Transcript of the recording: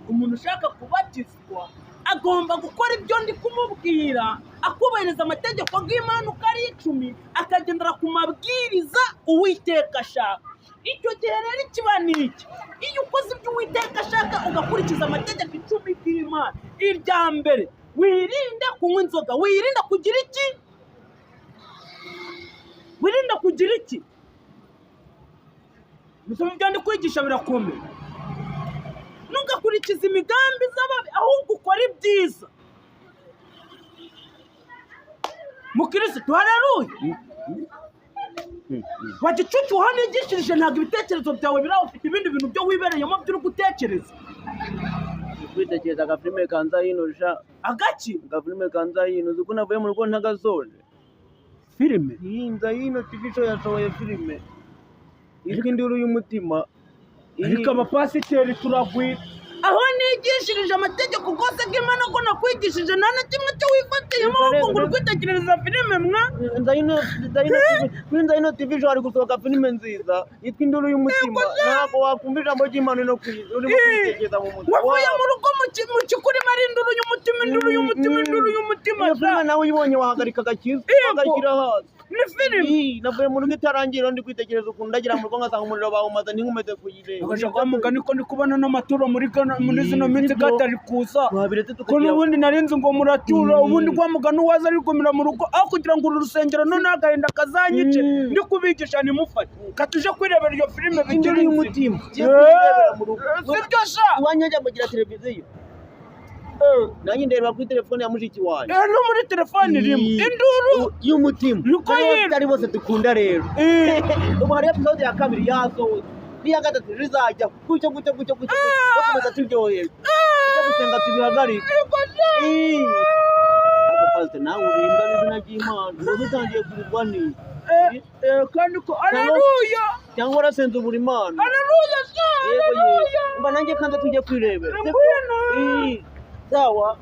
umuntu ushaka kubatizwa agomba gukora ibyo ndi kumubwira, akubahiriza amategeko y'Imana uko ari 10, akagendera ku mabwiriza Uwiteka ashaka. Icyo gihe rero ikiba ni iki? Iyo ukoze ibyo Uwiteka ashaka ugakurikiza amategeko 10 y'Imana, irya mbere wirinde kunywa inzoga, wirinde kugira iki? Wirinde kugira iki? Musoma ibyo ndi kwigisha birakomeye. Ntugakurikiza imigambi z'ababi, ahubwo ukora ibyiza. Mukristo, haleluya. Wagicucu hanigishirije ntabwo ibitekerezo byawe biraho, ufite ibindi bintu byo wibereyemo by'uri gutekereza. Kwitekereza agafilime kanza hino sha. Agaki? Agafilime kanza hino uzi ko navuye mu rugo ntagasoje. Filime? Hinza hino TV show yasohoye filime. Ijwi Induru y'Umutima. Ariko abapasiteri turagwira. Aho nigishirije amategeko gose y'Imana ko nakwigishije nta na kimwe cyo wifatiyemo ahubwo ngo urwitekereza filime mwa. Hinza hino TV show ari gusohoka filime nziza yitwa Induru y'Umutima. Ntabwo wakumva ijambo ry'Imana no kwiza urimo kwitekereza mu mutima. Wavuye mu rugo mu kikuri mari Induru y'Umutima, Induru y'Umutima, Induru y'Umutima. Iyo filime nawe uyibonye wahagarika agakiza agashyira hasi. Ni filime. Navuye mu rugo itarangira ndi kwitekereza ukuntu ndagira mu rugo ngasanga umuriro bawumaze ntinkumeze kuyireba. Ugaje kwa mugani ko ndi kubona n'amaturo muri zino minsi gatari kuza. Ko n'ubundi narinzi ngo muratura, ubundi kwa mugani waza ari gumira mu rugo aho kugira ngo uru rusengero none agahinda kazanyice ndi kubigisha nimufate. Katuje kwirebera iyo filime Induru y'Umutima. Sibyo sha. Wanyajya mugira televiziyo. Nanjye ndeba kuri telefone ya mushiki wanjye. No muri telefone irimo Induru y'Umutima. Nuko ari bose dukunda rero. Ubu hari episode ya 2 yasohotse. Niya gatatu rizajya gucyo bakomeza turyoheye. Ujya gusenga tubihagarika. Pastor nawe urinda n'izina ry'Imana. Ubu utangiye kurigwa ni. Kandi ko haleluya. Cyangwa urasenze buri Imana. Haleluya. Mba nanjye kandi tujye kwirebera. Sawa.